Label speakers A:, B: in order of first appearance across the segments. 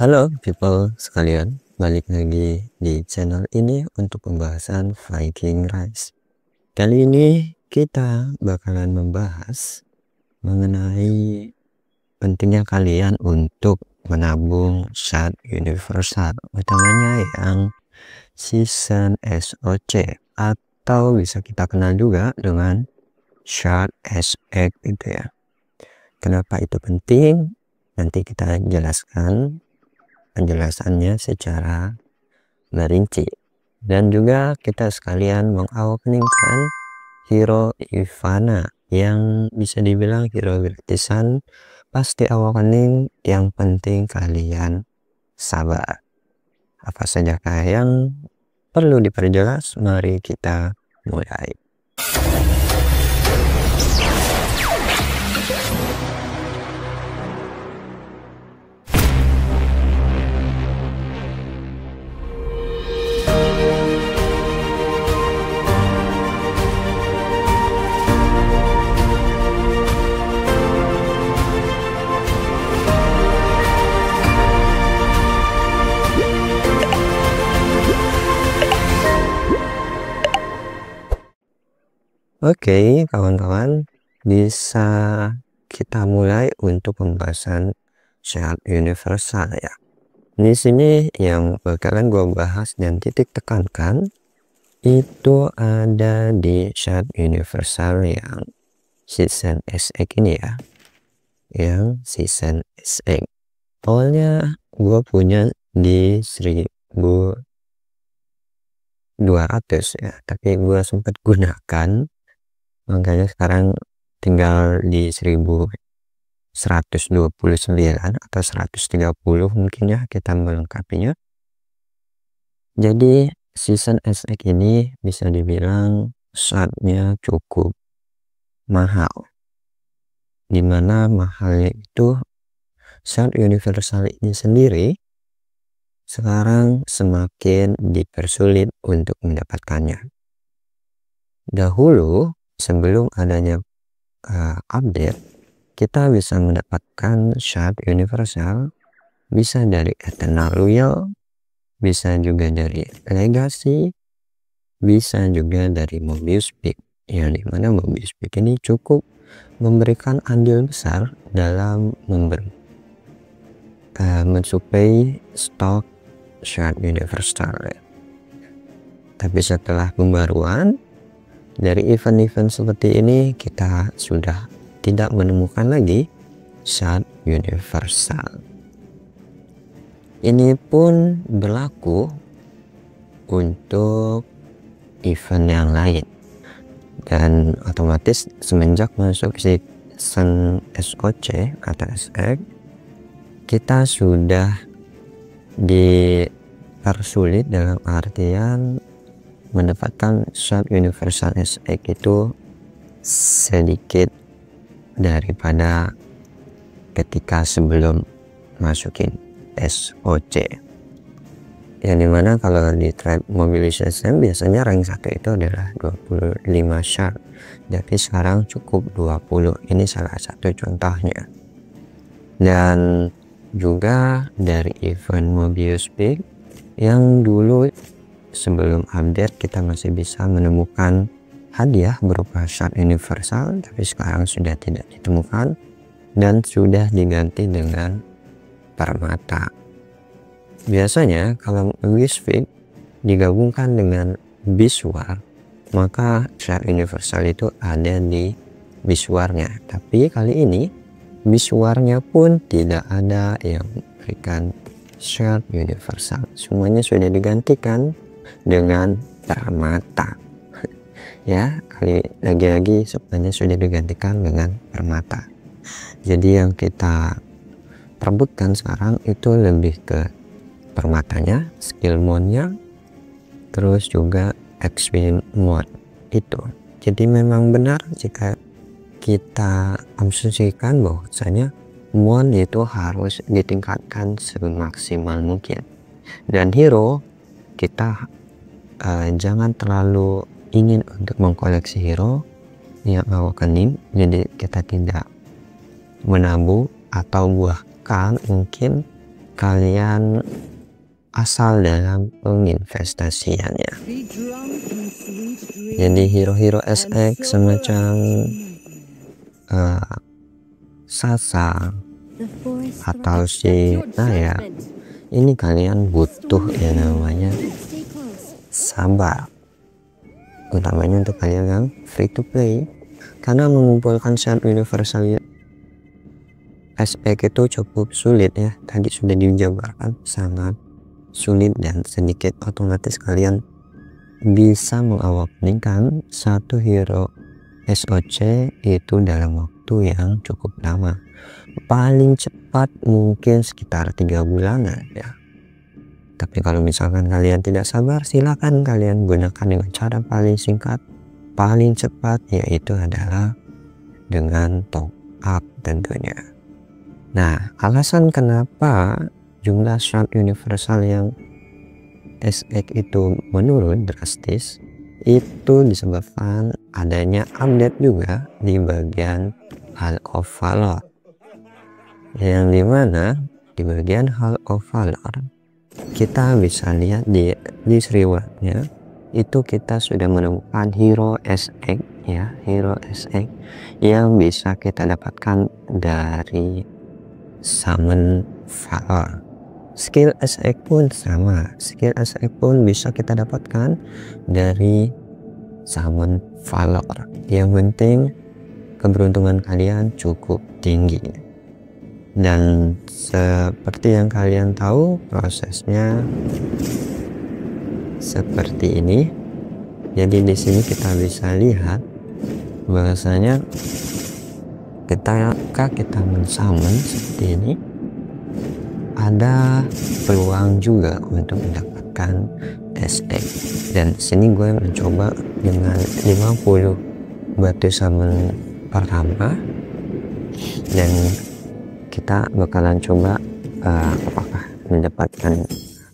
A: Halo people sekalian, balik lagi di channel ini untuk pembahasan Viking Rise. Kali ini kita bakalan membahas mengenai pentingnya kalian untuk menabung shard universal, utamanya yang season SOC atau bisa kita kenal juga dengan shard SX gitu ya. Kenapa itu penting? Nanti kita jelaskan penjelasannya secara merinci, dan juga kita sekalian mengawakeningkan hero Ivana yang bisa dibilang hero gratisan. Pasti awakening, yang penting kalian sabar. Apa saja yang perlu diperjelas? Mari kita mulai. Oke, kawan-kawan, bisa kita mulai untuk pembahasan shard universal ya. Di sini yang bakalan gue bahas dan titik tekankan itu ada di shard universal yang season SX ini ya, yang season SX. Awalnya gue punya di 1200 ya, tapi gue sempat gunakan, makanya sekarang tinggal di 1129 atau 130 mungkin ya kita melengkapinya. Jadi season SX ini bisa dibilang shardnya cukup mahal, dimana mahalnya itu shard universal ini sendiri sekarang semakin dipersulit untuk mendapatkannya. Dahulu sebelum adanya update, kita bisa mendapatkan shard universal bisa dari Eternal Royal, bisa juga dari Legacy, bisa juga dari Mobius Peak, yang dimana Mobius Peak ini cukup memberikan andil besar dalam mensuplai stok shard universal ya. Tapi setelah pembaruan dari event-event seperti ini, kita sudah tidak menemukan lagi shard universal. Ini pun berlaku untuk event yang lain, dan otomatis semenjak masuk season SOC atau SX, kita sudah dipersulit dalam artian mendapatkan shard universal SX itu sedikit daripada ketika sebelum masukin SOC, yang dimana kalau di tribe mobilization biasanya rank 1 itu adalah 25 shard, jadi sekarang cukup 20. Ini salah satu contohnya. Dan juga dari event Mobius Peak yang dulu sebelum update kita masih bisa menemukan hadiah berupa shard universal, tapi sekarang sudah tidak ditemukan dan sudah diganti dengan permata. Biasanya kalau Mobius Peak digabungkan dengan Biswar, maka shard universal itu ada di Biswarnya, tapi kali ini Biswarnya pun tidak ada yang memberikan shard universal. Semuanya sudah digantikan dengan permata ya, lagi-lagi sebenarnya sudah digantikan dengan permata. Jadi yang kita perebutkan sekarang itu lebih ke permatanya, skill mode-nya, terus juga XP mode itu. Jadi memang benar jika kita asumsikan bahwasanya mon itu harus ditingkatkan semaksimal mungkin, dan hero kita jangan terlalu ingin untuk mengkoleksi hero yang awakening, jadi kita tidak menabung atau bahkan mungkin kalian asal dalam penginvestasiannya. Jadi hero-hero SX semacam Sasa atau si Naya, ini kalian butuh yang namanya sabar, utamanya untuk kalian yang free to play, karena mengumpulkan shard universal SX itu cukup sulit ya. Tadi sudah dijabarkan, sangat sulit dan sedikit otomatis kalian bisa mengawakeningkan satu hero SOC itu dalam waktu yang cukup lama, paling cepat mungkin sekitar 3 bulanan ya. Tapi kalau misalkan kalian tidak sabar, silakan kalian gunakan dengan cara paling singkat, paling cepat, yaitu adalah dengan top up tentunya. Nah, alasan kenapa jumlah shard universal yang SX itu menurun drastis itu disebabkan adanya update juga di bagian Hall of Valor, yang dimana di bagian Hall of Valor kita bisa lihat di list rewardnya itu kita sudah menemukan hero SX ya, hero SX yang bisa kita dapatkan dari Summon Valor. Skill SX pun sama, skill SX pun bisa kita dapatkan dari Summon Valor. Yang penting keberuntungan kalian cukup tinggi. Dan seperti yang kalian tahu, prosesnya seperti ini. Jadi di sini kita bisa lihat bahwasanya ketika kita mensummon seperti ini, ada peluang juga untuk mendapatkan SX. Dan sini gue mencoba dengan 50 batu summon pertama, dan kita bakalan coba apakah mendapatkan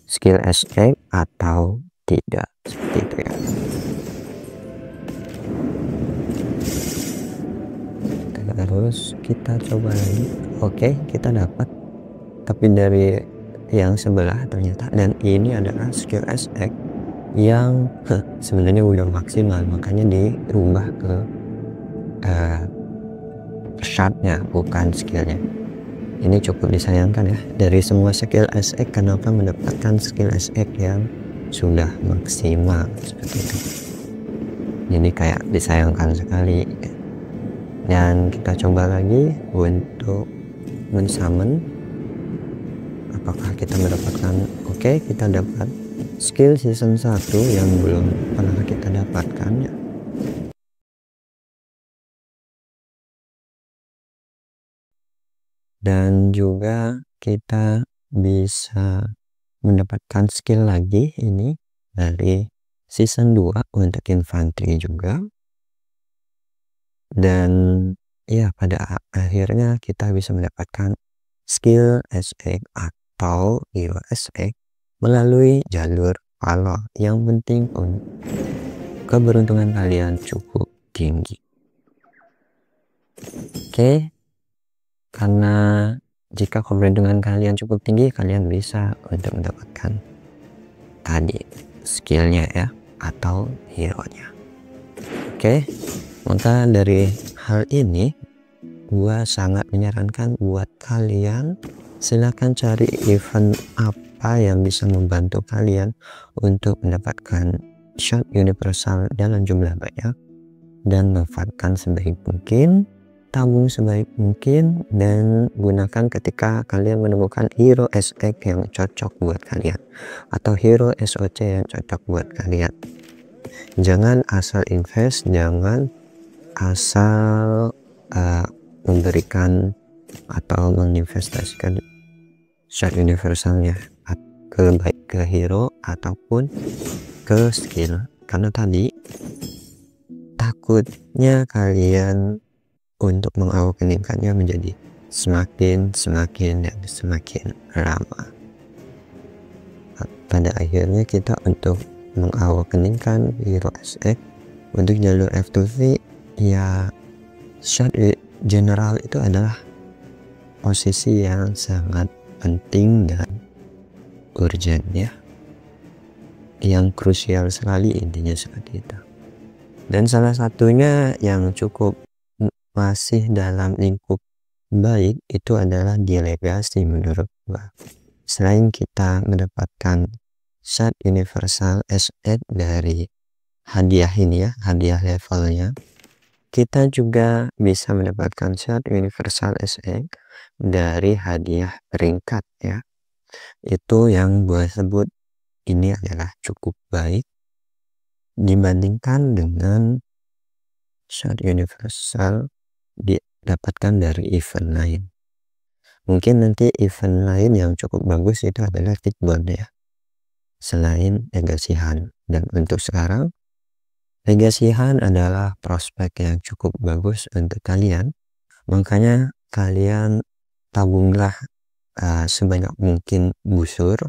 A: skill SX atau tidak, seperti itu ya. Terus kita coba lagi. Oke, kita dapat, tapi dari yang sebelah ternyata, dan ini adalah skill SX yang sebenarnya udah maksimal, makanya dirubah ke shardnya bukan skillnya. Ini cukup disayangkan ya, dari semua skill SX kenapa mendapatkan skill SX yang sudah maksimal seperti itu. Jadi kayak disayangkan sekali. Dan kita coba lagi untuk mensummon, apakah kita mendapatkan. Oke, kita dapat skill season 1 yang belum pernah kita dapatkan ya. Dan juga kita bisa mendapatkan skill lagi ini dari season 2 untuk infantry juga. Dan ya, pada akhirnya kita bisa mendapatkan skill SX atau hero SX melalui jalur Valor. Yang penting keberuntungan kalian cukup tinggi. Oke, karena jika keberuntungan kalian cukup tinggi, kalian bisa untuk mendapatkan tadi skillnya ya, atau hero nya. Oke, maka dari hal ini gua sangat menyarankan buat kalian, silakan cari event apa yang bisa membantu kalian untuk mendapatkan shard universal dalam jumlah banyak, dan manfaatkan sebaik mungkin, tabung sebaik mungkin, dan gunakan ketika kalian menemukan hero SX yang cocok buat kalian atau hero SOC yang cocok buat kalian. Jangan asal invest, jangan asal memberikan atau menginvestasikan shard universalnya baik ke hero ataupun ke skill, karena tadi takutnya kalian untuk mengawakeningkannya menjadi semakin lama. Pada akhirnya kita untuk mengawakeningkan hero SX untuk jalur F2V ya, shard general itu adalah posisi yang sangat penting dan urgent ya, yang krusial sekali, intinya seperti itu. Dan salah satunya yang cukup masih dalam lingkup baik itu adalah delegasi menurut gua. Selain kita mendapatkan shard universal SX dari hadiah ini ya, hadiah levelnya, kita juga bisa mendapatkan shard universal SX dari hadiah peringkat ya. Itu yang gue sebut ini adalah cukup baik dibandingkan dengan shard universal didapatkan dari event lain. Mungkin nanti event lain yang cukup bagus itu adalah Tickborn ya, selain Legacy Hunt. Dan untuk sekarang Legacy Hunt adalah prospek yang cukup bagus untuk kalian, makanya kalian tabunglah sebanyak mungkin busur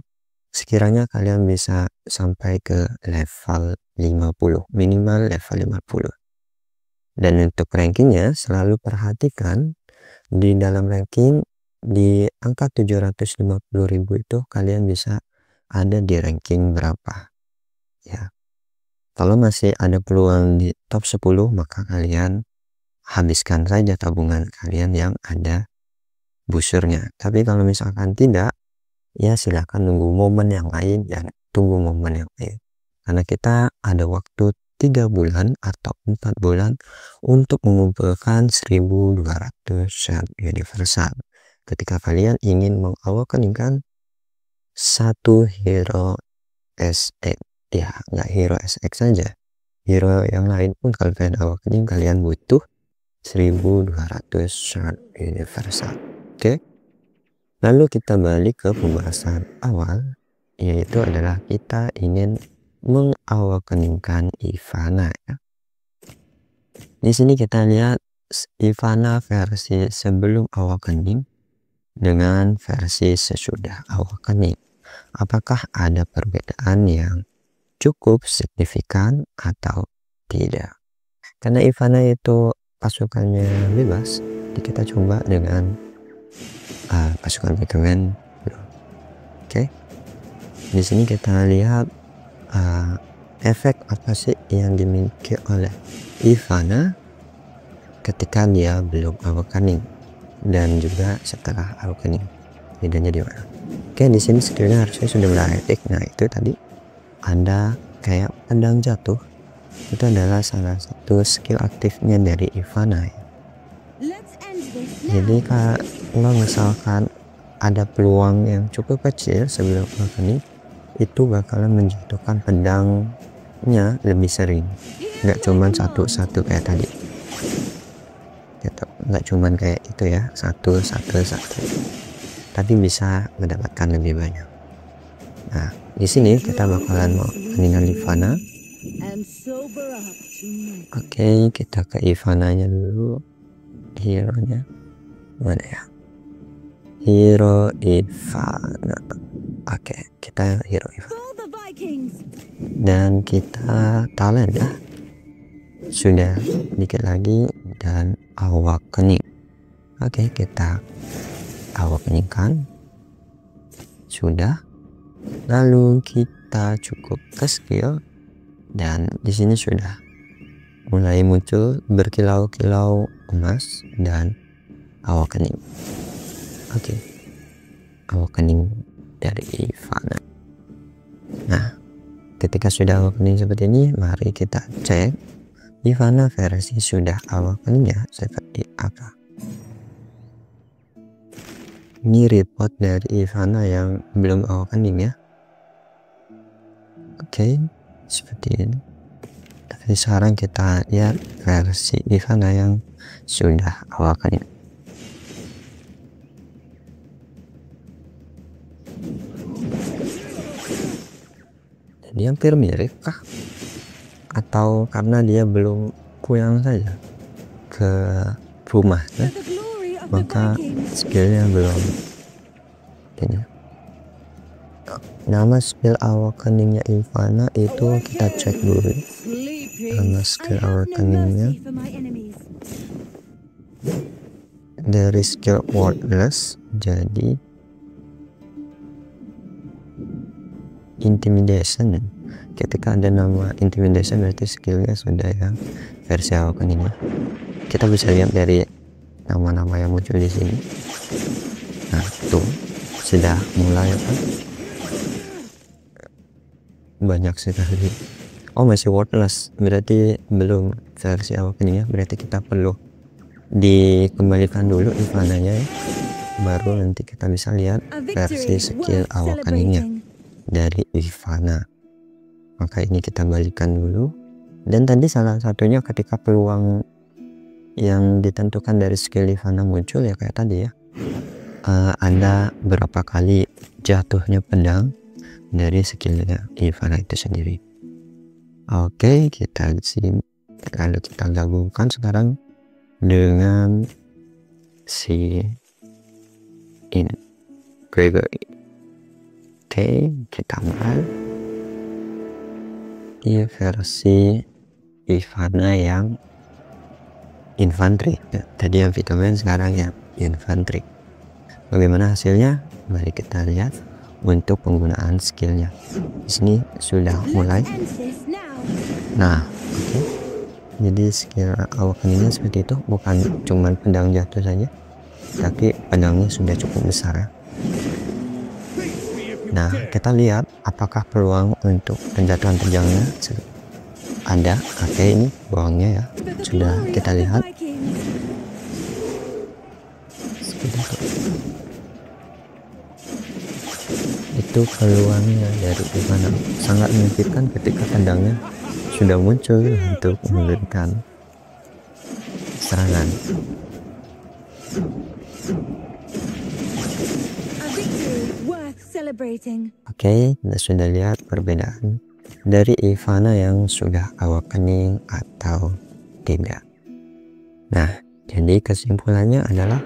A: sekiranya kalian bisa sampai ke level 50, minimal level 50. Dan untuk rankingnya selalu perhatikan di dalam ranking di angka 750.000 itu kalian bisa ada di ranking berapa ya. Kalau masih ada peluang di top 10 maka kalian habiskan saja tabungan kalian yang ada busurnya. Tapi kalau misalkan tidak, ya silahkan nunggu momen yang lain dan tunggu momen yang lain, karena kita ada waktu 3 bulan atau 4 bulan untuk mengumpulkan 1200 shard universal ketika kalian ingin mengawakeningkan satu hero SX ya, nggak hero SX saja, hero yang lain pun kalau kalian awakening kalian butuh 1200 shard universal. Oke? Lalu kita balik ke pembahasan awal, yaitu adalah kita ingin mengawakeningkan Ivana ya. Di sini kita lihat Ivana versi sebelum awakening dengan versi sesudah awakening. Apakah ada perbedaan yang cukup signifikan atau tidak? Karena Ivana itu pasukannya bebas, jadi kita coba dengan pasukan recommend. Oke, di sini kita lihat efek apa sih yang dimiliki oleh Ivana ketika dia belum awakening dan juga setelah awakening, bedanya di mana? Oke, di sini skillnya harusnya sudah mulai aktif. Nah itu tadi ada kayak pedang jatuh, itu adalah salah satu skill aktifnya dari Ivana ya. Jadi kalau misalkan ada peluang yang cukup kecil sebelum awakening, itu bakalan menjatuhkan pedangnya lebih sering, nggak cuman satu-satu kayak tadi gitu, nggak cuman kayak itu ya, satu, tapi bisa mendapatkan lebih banyak. Nah di sini kita bakalan mau meninggal Ivana. Oke, kita ke Ivananya dulu, hero nya mana ya, hero Ivana. Oke, kita hero Ivana dan kita talent ya, sudah dikit lagi dan awakening. Oke, kita awakeningkan sudah, lalu kita cukup ke skill dan di sini sudah mulai muncul berkilau-kilau emas dan awakening. Oke, awakening dari Ivana. Nah ketika sudah awakening seperti ini, mari kita cek Ivana versi sudah awakeningnya seperti apa. Ini report dari Ivana yang belum awakening ya. Oke, seperti ini. Tapi sekarang kita lihat versi Ivana yang sudah awakening. Jadi hampir mirip kah? Atau karena dia belum pulang saja ke rumah ya? Maka skillnya belum ini. Nama skill awakeningnya Ivana itu kita cek dulu. Nama skill awakeningnya dari skill wordless, jadi intimidation. Ketika ada nama intimidation berarti skillnya sudah ya versi awaken ini. Kita bisa lihat dari nama-nama yang muncul di sini. Nah, tuh sudah mulai apa? Banyak sekali. Oh, masih wordless, berarti belum versi awakeningnya. Berarti kita perlu dikembalikan dulu Ivananya ya, baru nanti kita bisa lihat versi skill awakeningnya dari Ivana. Maka ini kita balikan dulu. Dan tadi salah satunya ketika peluang yang ditentukan dari skill Ivana muncul ya kayak tadi ya, ada berapa kali jatuhnya pedang dari skillnya Ivana itu sendiri. Oke, kita sini lalu kita gabungkan sekarang dengan si ini Gregory. Oke, kita mulai di versi Ivana yang infantry ya, tadi yang vitamin, sekarang yang infantry. Bagaimana hasilnya? Mari kita lihat untuk penggunaan skillnya. Di sini sudah mulai. Nah, oke. Jadi skill awaken ini seperti itu, bukan cuman pedang jatuh saja, tapi pedangnya sudah cukup besar ya. Nah, kita lihat apakah peluang untuk penjatuhan pedangnya ada. Oke, ini peluangnya ya, sudah kita lihat. Itu peluangnya dari Ivana sangat menyakitkan ketika pedangnya sudah muncul untuk memberikan serangan. Oke, kita sudah lihat perbedaan dari Ivana yang sudah awakening atau tidak. Nah, jadi kesimpulannya adalah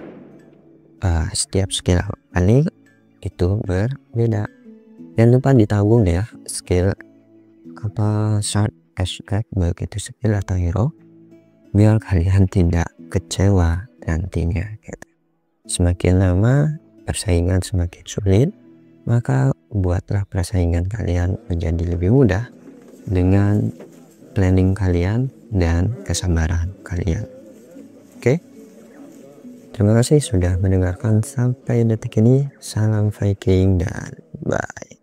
A: setiap skill awakening itu berbeda. Jangan lupa ditabung ya skill apa short aspect baik itu skill atau hero, biar kalian tidak kecewa nantinya gitu. Semakin lama persaingan semakin sulit, maka buatlah persaingan kalian menjadi lebih mudah dengan planning kalian dan kesabaran kalian. Oke, terima kasih sudah mendengarkan sampai detik ini. Salam Viking dan bye.